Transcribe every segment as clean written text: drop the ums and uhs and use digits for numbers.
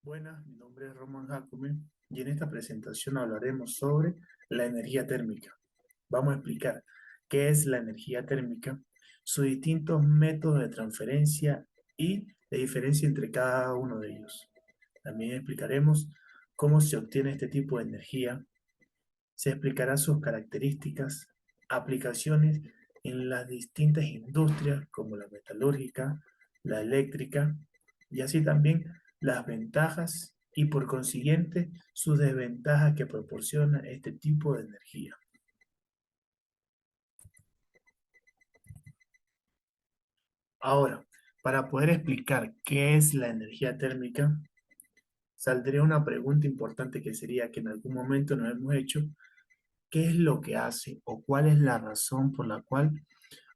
Buenas, mi nombre es Roman Jacome y en esta presentación hablaremos sobre la energía térmica. Vamos a explicar qué es la energía térmica, sus distintos métodos de transferencia y la diferencia entre cada uno de ellos. También explicaremos cómo se obtiene este tipo de energía, se explicará sus características, aplicaciones en las distintas industrias como la metalúrgica, la eléctrica y así también las ventajas y por consiguiente sus desventajas que proporciona este tipo de energía. Ahora, para poder explicar qué es la energía térmica, saldría una pregunta importante que sería que en algún momento nos hemos hecho: ¿qué es lo que hace o cuál es la razón por la cual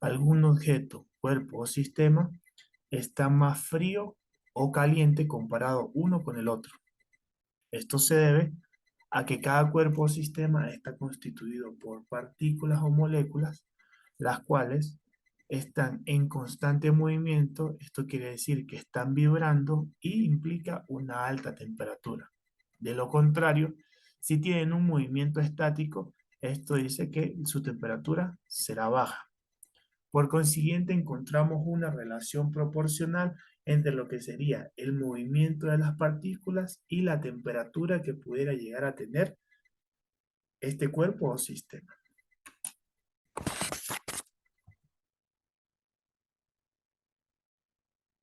algún objeto, cuerpo o sistema está más frío o caliente comparado uno con el otro? Esto se debe a que cada cuerpo o sistema está constituido por partículas o moléculas, las cuales están en constante movimiento. Esto quiere decir que están vibrando y implica una alta temperatura. De lo contrario, si tienen un movimiento estático, esto dice que su temperatura será baja. Por consiguiente, encontramos una relación proporcional entre lo que sería el movimiento de las partículas y la temperatura que pudiera llegar a tener este cuerpo o sistema.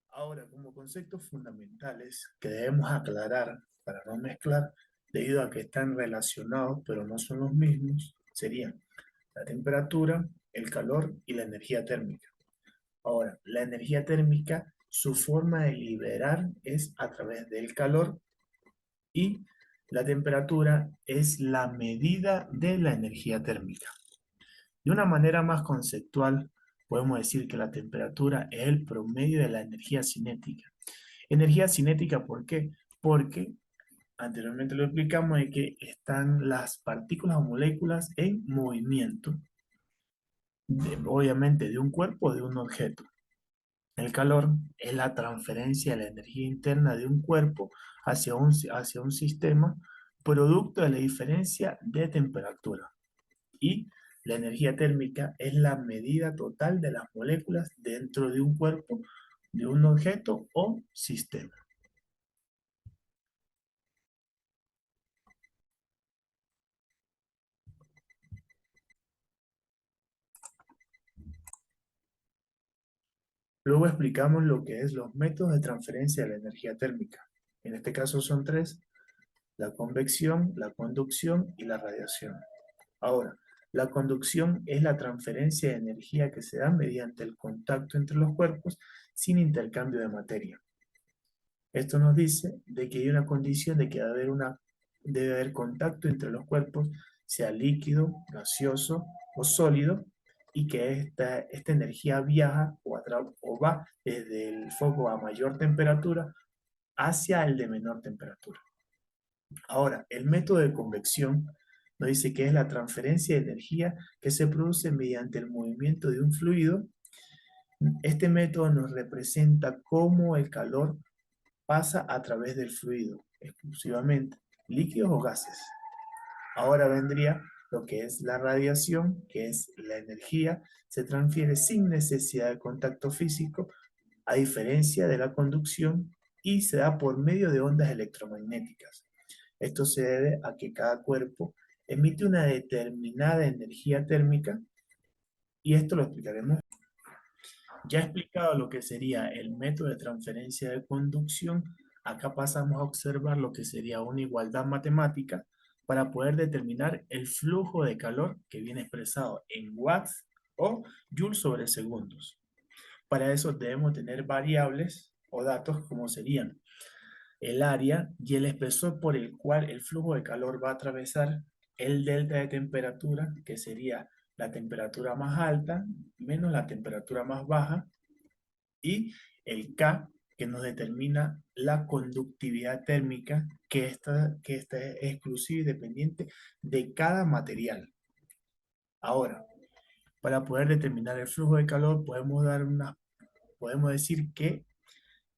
Ahora, como conceptos fundamentales que debemos aclarar para no mezclar, debido a que están relacionados pero no son los mismos, serían la temperatura, el calor y la energía térmica. Ahora, la energía térmica, su forma de liberar es a través del calor y la temperatura es la medida de la energía térmica. De una manera más conceptual, podemos decir que la temperatura es el promedio de la energía cinética. Energía cinética, ¿por qué? Porque anteriormente lo explicamos, de que están las partículas o moléculas en movimiento, obviamente de un cuerpo o de un objeto. El calor es la transferencia de la energía interna de un cuerpo hacia un sistema, producto de la diferencia de temperatura. Y la energía térmica es la medida total de las moléculas dentro de un cuerpo, de un objeto o sistema. Luego explicamos lo que es los métodos de transferencia de la energía térmica. En este caso son tres: la convección, la conducción y la radiación. Ahora, la conducción es la transferencia de energía que se da mediante el contacto entre los cuerpos sin intercambio de materia. Esto nos dice de que hay una condición de que debe haber contacto entre los cuerpos, sea líquido, gaseoso o sólido, y que esta energía viaja o va desde el foco a mayor temperatura hacia el de menor temperatura. Ahora, el método de convección nos dice que es la transferencia de energía que se produce mediante el movimiento de un fluido. Este método nos representa cómo el calor pasa a través del fluido, exclusivamente, líquidos o gases. Ahora vendría lo que es la radiación, que es la energía, se transfiere sin necesidad de contacto físico, a diferencia de la conducción, y se da por medio de ondas electromagnéticas. Esto se debe a que cada cuerpo emite una determinada energía térmica, y esto lo explicaremos. Ya explicado lo que sería el método de transferencia de conducción, acá pasamos a observar lo que sería una igualdad matemática para poder determinar el flujo de calor que viene expresado en watts o joules sobre segundos. Para eso debemos tener variables o datos como serían el área y el espesor por el cual el flujo de calor va a atravesar, el delta de temperatura, que sería la temperatura más alta menos la temperatura más baja, y el K, que nos determina la conductividad térmica, que esta es exclusiva y dependiente de cada material. Ahora, para poder determinar el flujo de calor, podemos decir que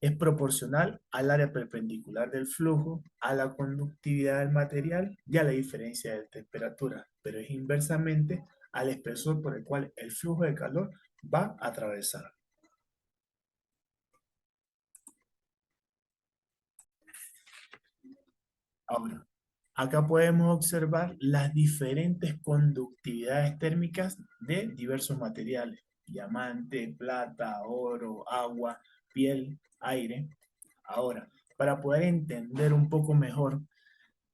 es proporcional al área perpendicular del flujo, a la conductividad del material y a la diferencia de temperatura, pero es inversamente al espesor por el cual el flujo de calor va a atravesar. Ahora, acá podemos observar las diferentes conductividades térmicas de diversos materiales: diamante, plata, oro, agua, piel, aire. Ahora, para poder entender un poco mejor,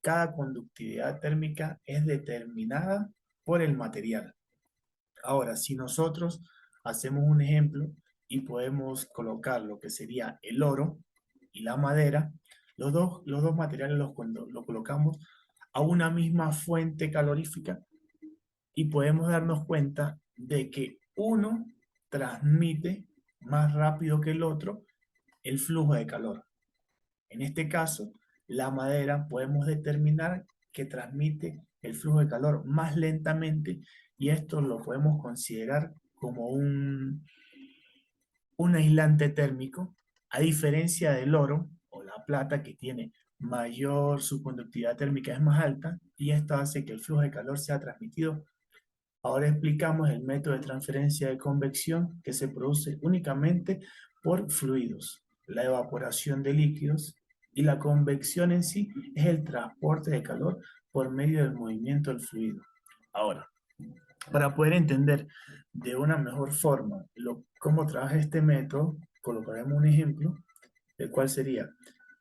cada conductividad térmica es determinada por el material. Ahora, si nosotros hacemos un ejemplo y podemos colocar lo que sería el oro y la madera, los dos materiales cuando los colocamos a una misma fuente calorífica y podemos darnos cuenta de que uno transmite más rápido que el otro el flujo de calor. En este caso, la madera podemos determinar que transmite el flujo de calor más lentamente, y esto lo podemos considerar como un aislante térmico, a diferencia del oro o la plata, que tiene mayor, su conductividad térmica es más alta, y esto hace que el flujo de calor sea transmitido. Ahora explicamos el método de transferencia de convección, que se produce únicamente por fluidos, la evaporación de líquidos, y la convección en sí es el transporte de calor por medio del movimiento del fluido. Ahora, para poder entender de una mejor forma cómo trabaja este método, colocaremos un ejemplo, el cual sería: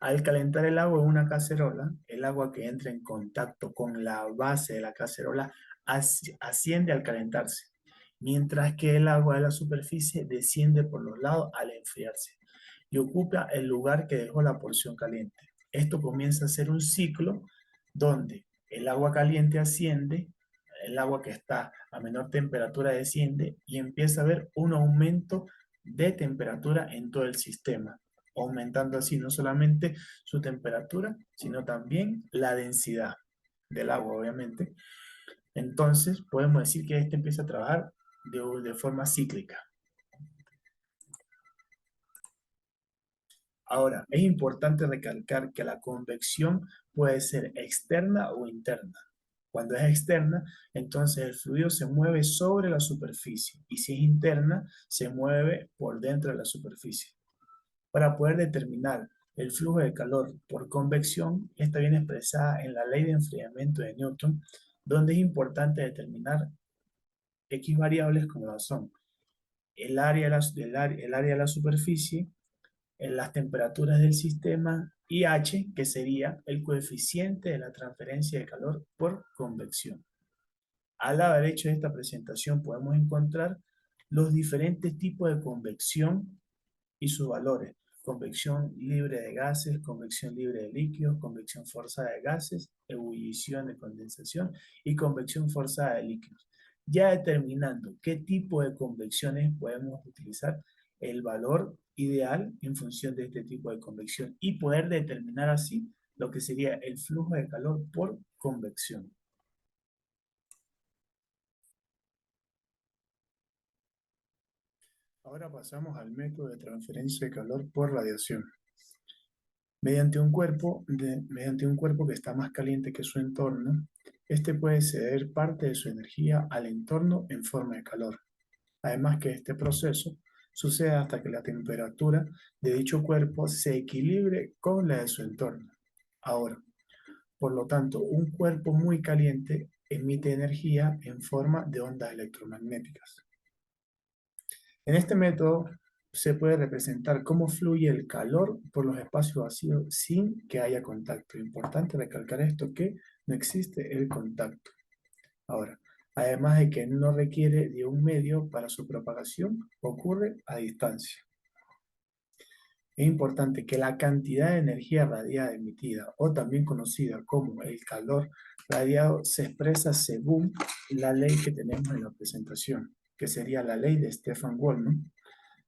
al calentar el agua en una cacerola, el agua que entra en contacto con la base de la cacerola asciende al calentarse, mientras que el agua de la superficie desciende por los lados al enfriarse y ocupa el lugar que dejó la porción caliente. Esto comienza a ser un ciclo donde el agua caliente asciende, el agua que está a menor temperatura desciende, y empieza a haber un aumento de temperatura en todo el sistema, aumentando así no solamente su temperatura, sino también la densidad del agua, obviamente. Entonces, podemos decir que este empieza a trabajar de forma cíclica. Ahora, es importante recalcar que la convección puede ser externa o interna. Cuando es externa, entonces el fluido se mueve sobre la superficie, y si es interna, se mueve por dentro de la superficie. Para poder determinar el flujo de calor por convección, esta viene expresada en la ley de enfriamiento de Newton, donde es importante determinar X variables como lo son el área de la superficie, en las temperaturas del sistema, y H, que sería el coeficiente de la transferencia de calor por convección. Al lado derecho de esta presentación podemos encontrar los diferentes tipos de convección y sus valores: convección libre de gases, convección libre de líquidos, convección forzada de gases, ebullición de condensación y convección forzada de líquidos. Ya determinando qué tipo de convecciones podemos utilizar el valor ideal en función de este tipo de convección, y poder determinar así lo que sería el flujo de calor por convección. Ahora pasamos al método de transferencia de calor por radiación. Mediante un cuerpo que está más caliente que su entorno, este puede ceder parte de su energía al entorno en forma de calor. Además que este proceso sucede hasta que la temperatura de dicho cuerpo se equilibre con la de su entorno. Ahora, por lo tanto, un cuerpo muy caliente emite energía en forma de ondas electromagnéticas. En este método se puede representar cómo fluye el calor por los espacios vacíos sin que haya contacto. Importante recalcar esto, que no existe el contacto. Ahora, además de que no requiere de un medio para su propagación, ocurre a distancia. Es importante que la cantidad de energía radiada emitida, o también conocida como el calor radiado, se expresa según la ley que tenemos en la presentación, que sería la ley de Stefan Boltzmann,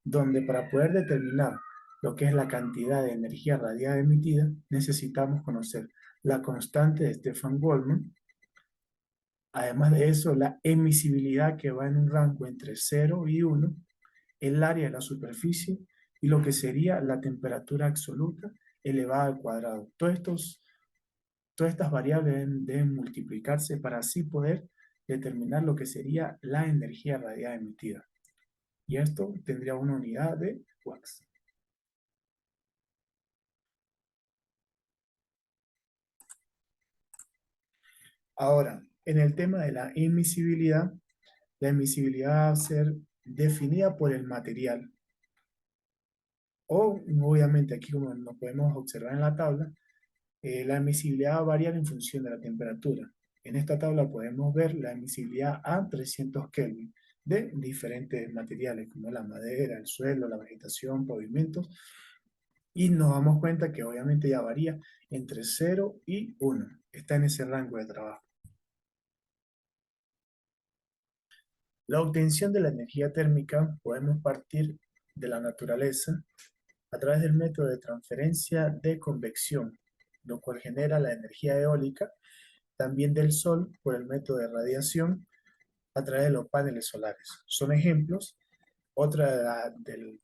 donde para poder determinar lo que es la cantidad de energía radiada emitida, necesitamos conocer la constante de Stefan Boltzmann. Además de eso, la emisibilidad, que va en un rango entre 0 y 1, el área de la superficie y lo que sería la temperatura absoluta elevada al cuadrado. Todas estas variables deben multiplicarse para así poder determinar lo que sería la energía radiada emitida. Y esto tendría una unidad de watts. Ahora, en el tema de la emisibilidad va a ser definida por el material. O, obviamente, aquí como nos podemos observar en la tabla, la emisibilidad va a variar en función de la temperatura. En esta tabla podemos ver la emisibilidad a 300 Kelvin de diferentes materiales como la madera, el suelo, la vegetación, pavimentos, y nos damos cuenta que obviamente ya varía entre 0 y 1. Está en ese rango de trabajo. La obtención de la energía térmica podemos partir de la naturaleza a través del método de transferencia de convección, lo cual genera la energía eólica, también del sol por el método de radiación a través de los paneles solares. Son ejemplos. Otra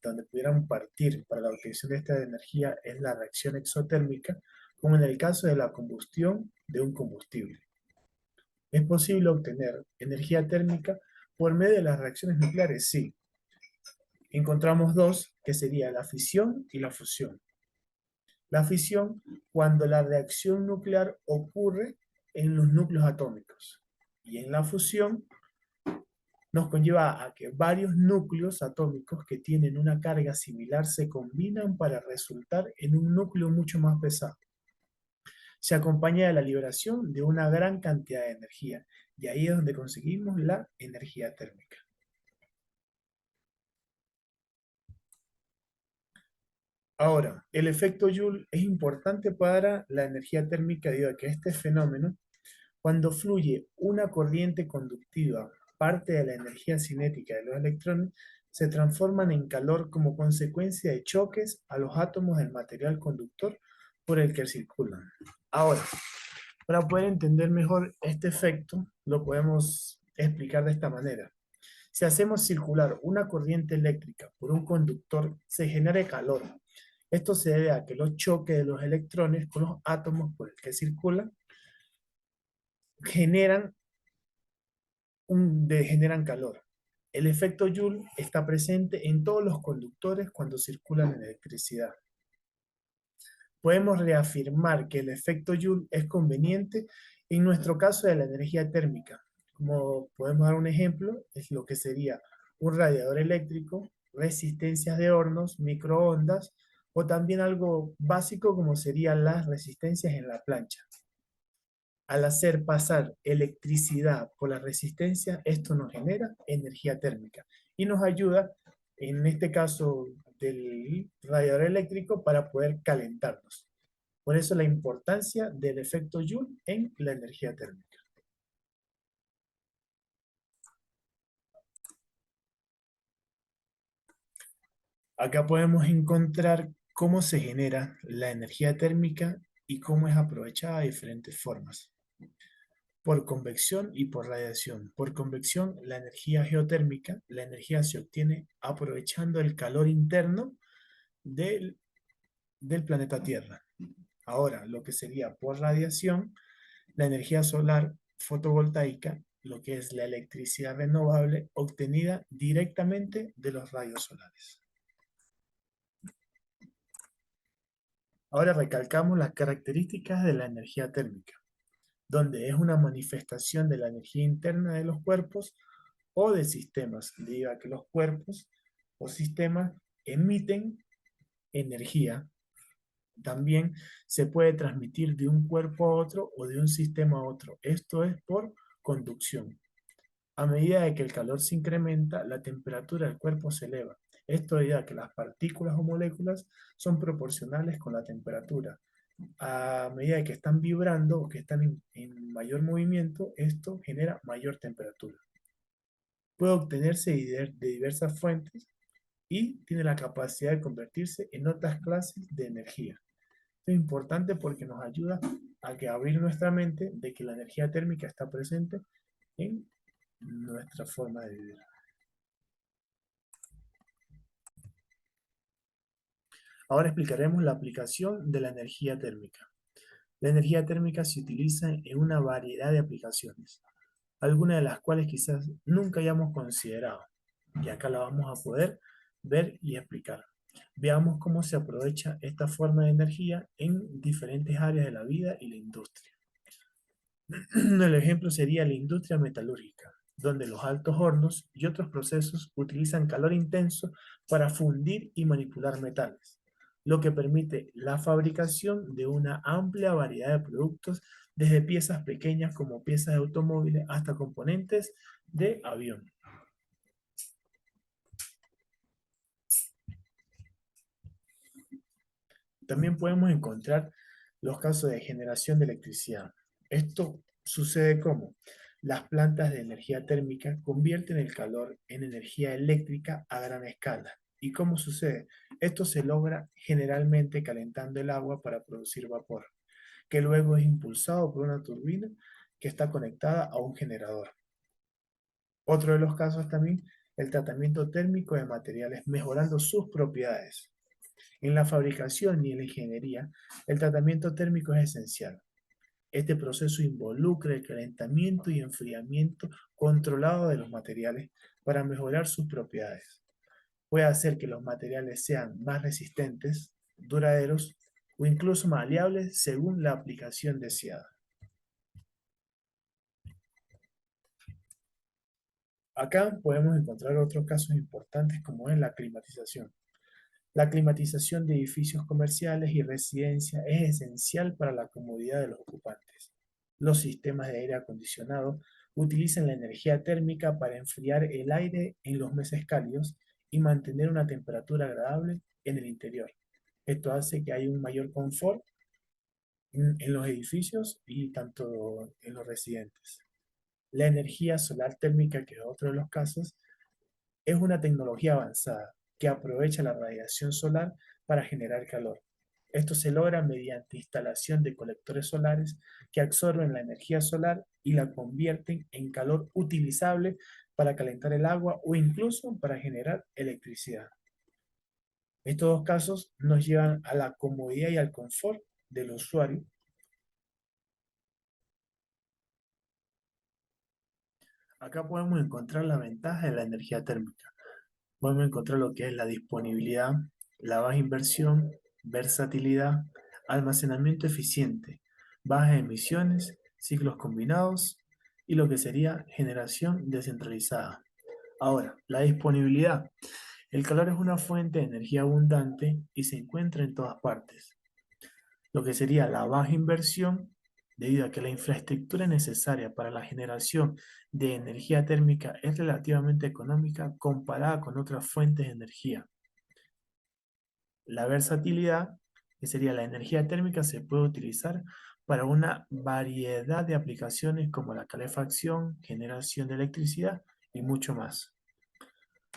donde pudieran partir para la obtención de esta energía es la reacción exotérmica, como en el caso de la combustión de un combustible. ¿Es posible obtener energía térmica por medio de las reacciones nucleares? Sí. Encontramos dos, que sería la fisión y la fusión. La fisión, cuando la reacción nuclear ocurre en los núcleos atómicos. Y en la fusión, nos conlleva a que varios núcleos atómicos que tienen una carga similar se combinan para resultar en un núcleo mucho más pesado. Se acompaña de la liberación de una gran cantidad de energía, y ahí es donde conseguimos la energía térmica. Ahora, el efecto Joule es importante para la energía térmica debido a que este fenómeno, cuando fluye una corriente conductiva, parte de la energía cinética de los electrones, se transforman en calor como consecuencia de choques a los átomos del material conductor por el que circulan. Ahora, para poder entender mejor este efecto, lo podemos explicar de esta manera. Si hacemos circular una corriente eléctrica por un conductor, se genera calor. Esto se debe a que los choques de los electrones con los átomos por el que circulan generan generan calor. El efecto Joule está presente en todos los conductores cuando circulan en electricidad. Podemos reafirmar que el efecto Joule es conveniente en nuestro caso de la energía térmica. Como podemos dar un ejemplo, es lo que sería un radiador eléctrico, resistencias de hornos, microondas, o también algo básico como serían las resistencias en la plancha. Al hacer pasar electricidad por la resistencia, esto nos genera energía térmica y nos ayuda, en este caso del radiador eléctrico, para poder calentarnos. Por eso la importancia del efecto Joule en la energía térmica. Acá podemos encontrar cómo se genera la energía térmica y cómo es aprovechada de diferentes formas. Por convección y por radiación. Por convección, la energía geotérmica, la energía se obtiene aprovechando el calor interno del, del planeta Tierra. Ahora, lo que sería por radiación, la energía solar fotovoltaica, lo que es la electricidad renovable obtenida directamente de los rayos solares. Ahora recalcamos las características de la energía térmica, donde es una manifestación de la energía interna de los cuerpos o de sistemas, debido a que los cuerpos o sistemas emiten energía. También se puede transmitir de un cuerpo a otro o de un sistema a otro. Esto es por conducción. A medida de que el calor se incrementa, la temperatura del cuerpo se eleva. Esto debido a que las partículas o moléculas son proporcionales con la temperatura. A medida que están vibrando o que están en mayor movimiento, esto genera mayor temperatura. Puede obtenerse de diversas fuentes y tiene la capacidad de convertirse en otras clases de energía. Esto es importante porque nos ayuda a que abrir nuestra mente de que la energía térmica está presente en nuestra forma de vivir. Ahora explicaremos la aplicación de la energía térmica. La energía térmica se utiliza en una variedad de aplicaciones, algunas de las cuales quizás nunca hayamos considerado, y acá la vamos a poder ver y explicar. Veamos cómo se aprovecha esta forma de energía en diferentes áreas de la vida y la industria. El ejemplo sería la industria metalúrgica, donde los altos hornos y otros procesos utilizan calor intenso para fundir y manipular metales, lo que permite la fabricación de una amplia variedad de productos, desde piezas pequeñas como piezas de automóviles hasta componentes de avión. También podemos encontrar los casos de generación de electricidad. Esto sucede como las plantas de energía térmica convierten el calor en energía eléctrica a gran escala. ¿Y cómo sucede? Esto se logra generalmente calentando el agua para producir vapor, que luego es impulsado por una turbina que está conectada a un generador. Otro de los casos también, el tratamiento térmico de materiales mejorando sus propiedades. En la fabricación y en la ingeniería, el tratamiento térmico es esencial. Este proceso involucra el calentamiento y enfriamiento controlado de los materiales para mejorar sus propiedades. Puede hacer que los materiales sean más resistentes, duraderos o incluso maleables según la aplicación deseada. Acá podemos encontrar otros casos importantes como es la climatización. La climatización de edificios comerciales y residencias es esencial para la comodidad de los ocupantes. Los sistemas de aire acondicionado utilizan la energía térmica para enfriar el aire en los meses cálidos y mantener una temperatura agradable en el interior. Esto hace que haya un mayor confort en los edificios y tanto en los residentes. La energía solar térmica, que es otro de los casos, es una tecnología avanzada que aprovecha la radiación solar para generar calor. Esto se logra mediante instalación de colectores solares que absorben la energía solar y la convierten en calor utilizable para calentar el agua o incluso para generar electricidad. Estos dos casos nos llevan a la comodidad y al confort del usuario. Acá podemos encontrar la ventaja de la energía térmica. Podemos encontrar lo que es la disponibilidad, la baja inversión, versatilidad, almacenamiento eficiente, bajas emisiones, ciclos combinados y lo que sería generación descentralizada. Ahora, la disponibilidad. El calor es una fuente de energía abundante y se encuentra en todas partes. Lo que sería la baja inversión, debido a que la infraestructura necesaria para la generación de energía térmica es relativamente económica comparada con otras fuentes de energía. La versatilidad, que sería la energía térmica, se puede utilizar para una variedad de aplicaciones como la calefacción, generación de electricidad y mucho más.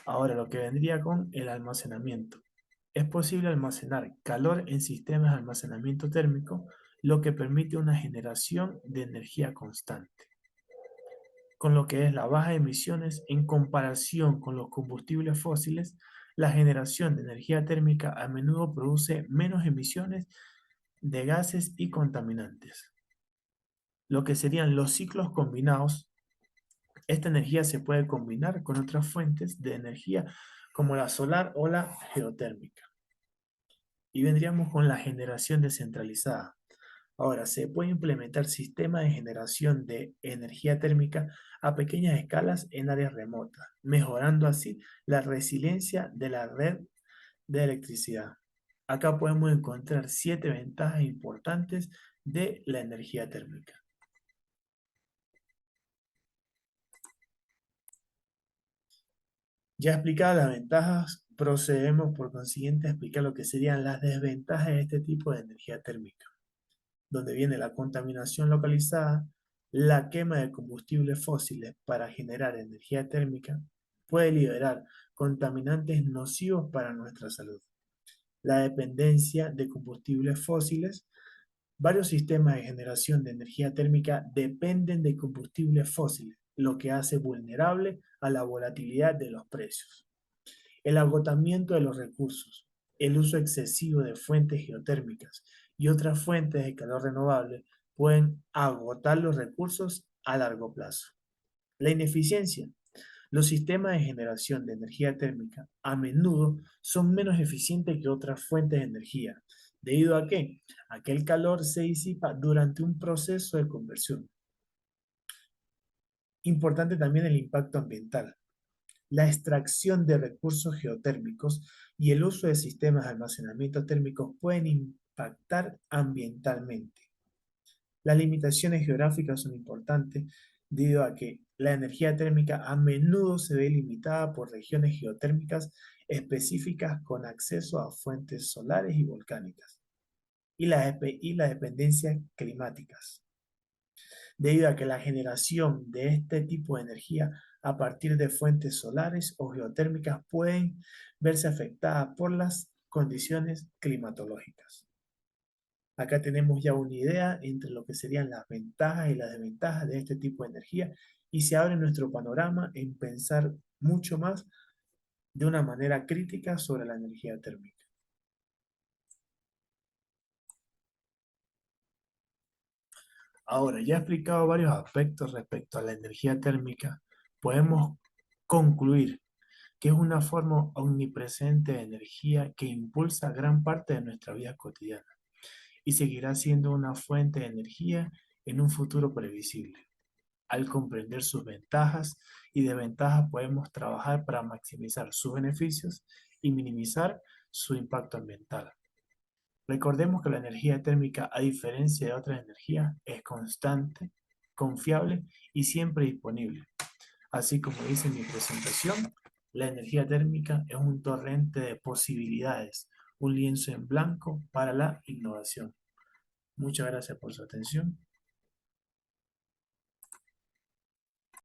Ahora, lo que vendría con el almacenamiento. Es posible almacenar calor en sistemas de almacenamiento térmico, lo que permite una generación de energía constante. Con lo que es la baja de emisiones en comparación con los combustibles fósiles, la generación de energía térmica a menudo produce menos emisiones de gases y contaminantes. Lo que serían los ciclos combinados, esta energía se puede combinar con otras fuentes de energía como la solar o la geotérmica. Y vendríamos con la generación descentralizada. Ahora, se puede implementar sistemas de generación de energía térmica a pequeñas escalas en áreas remotas, mejorando así la resiliencia de la red de electricidad. Acá podemos encontrar 7 ventajas importantes de la energía térmica. Ya explicadas las ventajas, procedemos por consiguiente a explicar lo que serían las desventajas de este tipo de energía térmica, donde viene la contaminación localizada, la quema de combustibles fósiles para generar energía térmica puede liberar contaminantes nocivos para nuestra salud. La dependencia de combustibles fósiles. Varios sistemas de generación de energía térmica dependen de combustibles fósiles, lo que hace vulnerable a la volatilidad de los precios. El agotamiento de los recursos. El uso excesivo de fuentes geotérmicas y otras fuentes de calor renovable pueden agotar los recursos a largo plazo. La ineficiencia. Los sistemas de generación de energía térmica a menudo son menos eficientes que otras fuentes de energía. ¿Debido a qué? A que el calor se disipa durante un proceso de conversión. Importante también el impacto ambiental. La extracción de recursos geotérmicos y el uso de sistemas de almacenamiento térmicos pueden impactar ambientalmente. Las limitaciones geográficas son importantes debido a que la energía térmica a menudo se ve limitada por regiones geotérmicas específicas con acceso a fuentes solares y volcánicas y las dependencias climáticas, debido a que la generación de este tipo de energía a partir de fuentes solares o geotérmicas pueden verse afectadas por las condiciones climatológicas. Acá tenemos ya una idea entre lo que serían las ventajas y las desventajas de este tipo de energía y se abre nuestro panorama en pensar mucho más de una manera crítica sobre la energía térmica. Ahora, ya he explicado varios aspectos respecto a la energía térmica, podemos concluir que es una forma omnipresente de energía que impulsa gran parte de nuestra vida cotidiana y seguirá siendo una fuente de energía en un futuro previsible. Al comprender sus ventajas y desventajas, podemos trabajar para maximizar sus beneficios y minimizar su impacto ambiental. Recordemos que la energía térmica, a diferencia de otras energías, es constante, confiable y siempre disponible. Así como dice en mi presentación, la energía térmica es un torrente de posibilidades, un lienzo en blanco para la innovación. Muchas gracias por su atención.